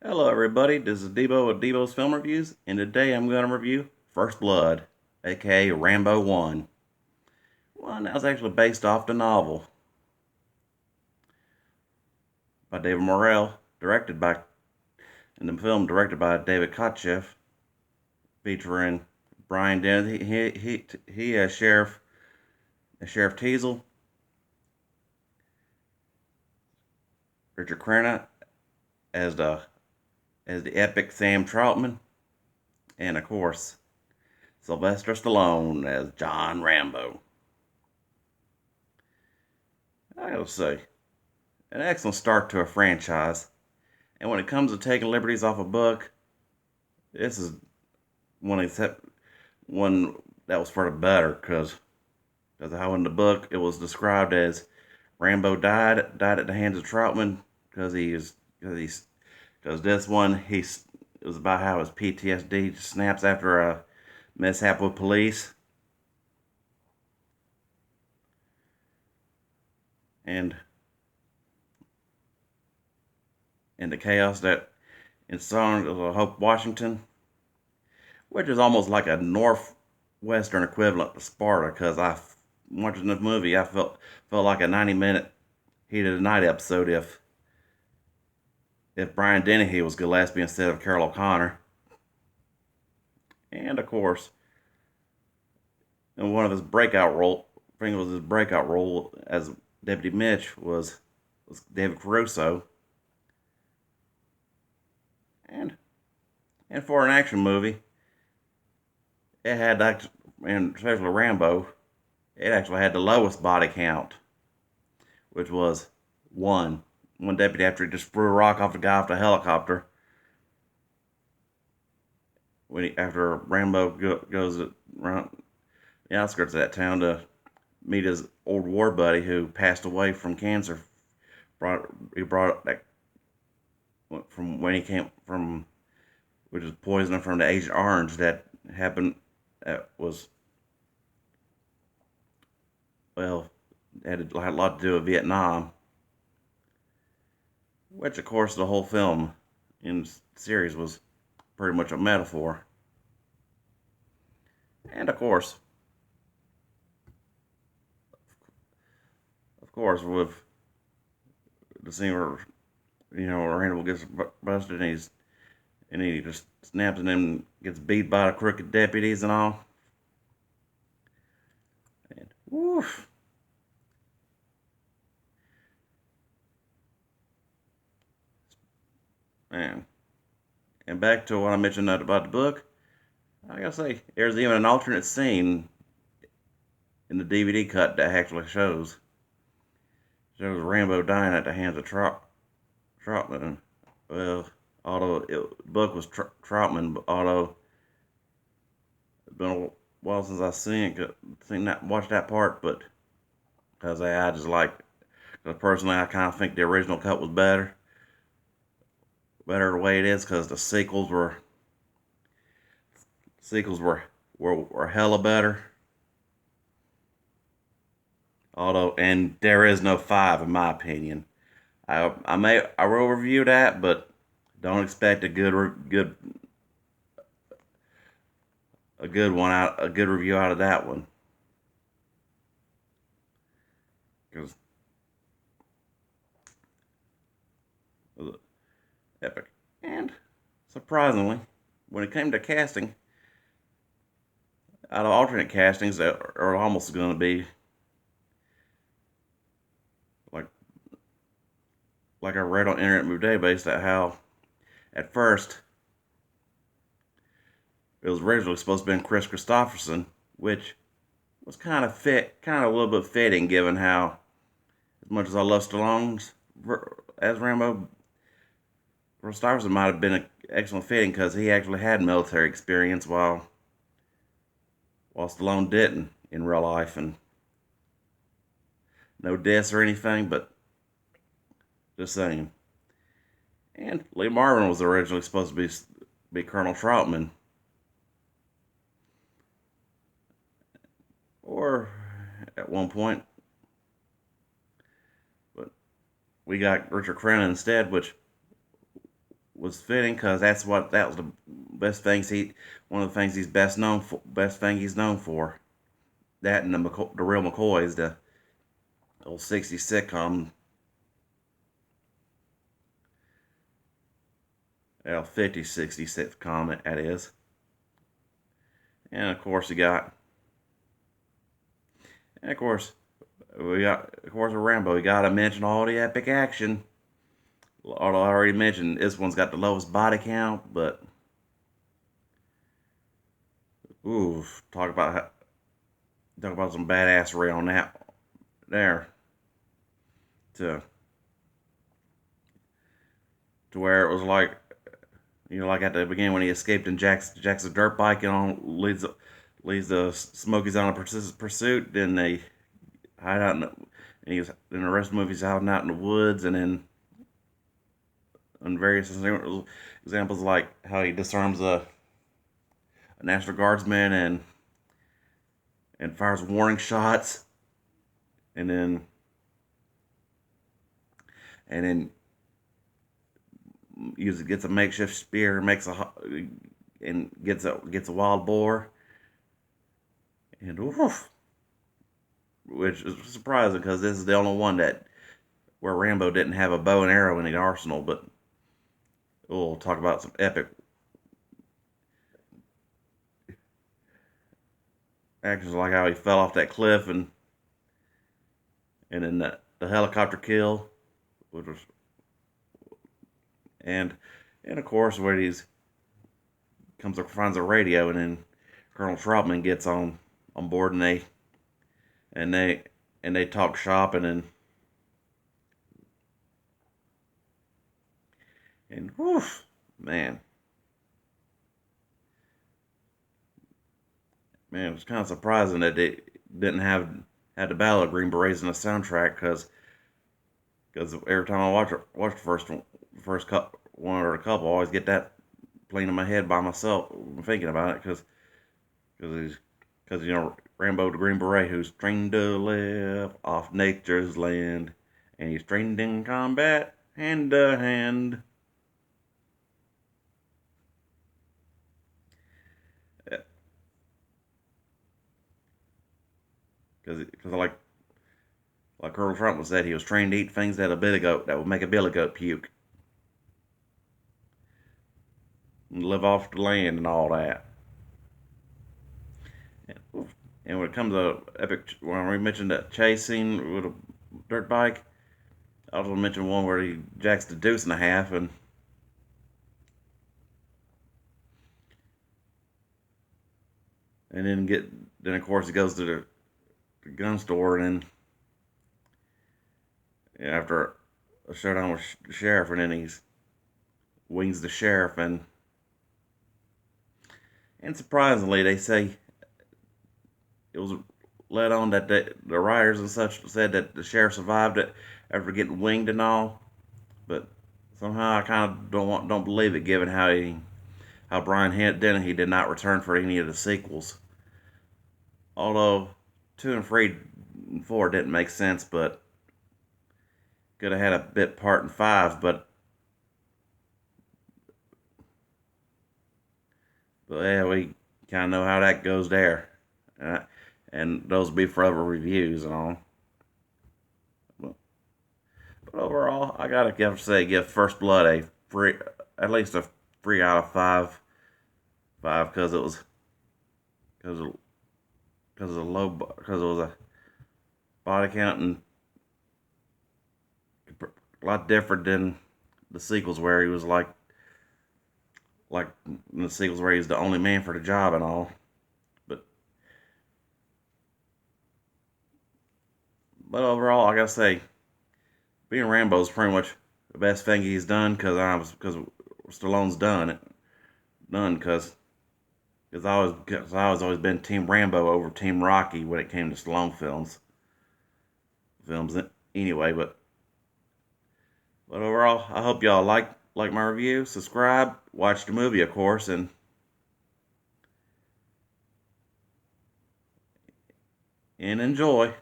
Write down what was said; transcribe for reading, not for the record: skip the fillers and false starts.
Hello everybody, this is Debo with Debo's Film Reviews, and today I'm going to review First Blood, aka Rambo 1. One that was actually based off the novel by David Morrell, in the film directed by David Kotcheff, featuring Brian Dennehy, he as Sheriff Teasel, Richard Crenna as the epic Sam Troutman, and of course, Sylvester Stallone as John Rambo. I gotta say, an excellent start to a franchise. And when it comes to taking liberties off a book, this is one that was for the better, because how in the book it was described as Rambo died at the hands of Troutman because this one it was about how his PTSD snaps after a mishap with police, and the chaos that ensued Hope, Washington, which is almost like a northwestern equivalent to Sparta. Because watching this movie, I felt like a 90-minute Heat of the Night episode if Brian Dennehy was Gillespie instead of Carroll O'Connor. And of course, in one of his breakout role, I think it was his breakout role as Deputy Mitch was David Caruso. And for an action movie, it had, and especially Rambo, it actually had the lowest body count, which was one. One deputy after he just threw a rock off the guy off the helicopter. After Rambo goes around the outskirts of that town to meet his old war buddy who passed away from cancer. He brought that from when he came from, which is poisoning from the Agent Orange that happened. That was, well, had a lot to do with Vietnam, which of course the whole film in the series was pretty much a metaphor. And of course, with the scene where Hannibal gets busted and he just snaps and then gets beat by the crooked deputies and all. And woof. Man. And back to what I mentioned about the book, I gotta say, there's even an alternate scene in the DVD cut that actually shows Rambo dying at the hands of Troutman. Well, although the book was Troutman, although it's been a while since I've watched that part, but because I just like, because personally I kind of think the original cut was better the way it is, because the sequels were hella better. Although, and there is no 5 in my opinion. I will review that, but don't expect a good review out of that one, because it was epic. And surprisingly, when it came to casting, out of alternate castings that are almost going to be like I read on Internet Movie Database, that how at first it was originally supposed to be Chris Christopherson, which was kind of a little bit fitting, given how, as much as I love Stallone's as Rambo, Christopherson might have been an excellent fitting because he actually had military experience while Stallone didn't in real life. And no deaths or anything, but just saying. And Lee Marvin was originally supposed to be Colonel Troutman, or at one point, but we got Richard Crenna instead, which was fitting because that was the best things one of the things he's best thing he's known for. That and the Real McCoys, the old '60s sitcom, 50s, '60s sitcom that is. And of course of course with Rambo, we gotta mention all the epic action. Although I already mentioned this one's got the lowest body count, but ooh, talk about some badassery on that there to where it was like, like at the beginning when he escaped in Jack's dirt bike and leads the Smokies on a pursuit. Then they hide out in the rest of the movie he's hiding out in the woods, and then on various examples like how he disarms a National Guardsman and fires warning shots, and then gets a makeshift spear, and gets a wild boar, and oof, which is surprising because this is the only one where Rambo didn't have a bow and arrow in the arsenal. But we'll talk about some epic actions like how he fell off that cliff and then the helicopter kill, which was and of course where finds a radio, and then Colonel Trautman gets on board, and they talk shop, and woof, man, it was kind of surprising that they didn't have the Battle of Green Berets in the soundtrack, because every time I watch the first one or a couple, I always get that playing in my head by myself, thinking about it, because Rambo the Green Beret, who's trained to live off nature's land, and he's trained in combat hand to hand. Because like Colonel Trump said, he was trained to eat things that would make a billy goat puke, and live off the land and all that. And when it comes to epic, when we mentioned that chase scene with a dirt bike, I also mentioned one where he jacks the deuce in half, and then of course he goes to gun store, and then after a showdown with the sheriff, and then he wings the sheriff, and surprisingly they say it was led on that the writers and such said that the sheriff survived it after getting winged and all, but somehow I kind of don't believe it, given how Brian Dennehy did not return for any of the sequels. Although 2 and 3 and 4 didn't make sense, but could have had a bit part in 5, but yeah, we kind of know how that goes there, and those will be forever reviews and all. But overall, I gotta give First Blood at least a 3 out of 5, because it was because it was a body count and a lot different than the sequels where he was like in the sequels where he's the only man for the job and all. But overall, I gotta say, being Rambo is pretty much the best thing he's done, because Stallone's done because I was always been Team Rambo over Team Rocky when it came to Stallone films anyway. But overall, I hope y'all like my review. Subscribe, watch the movie, of course, and enjoy.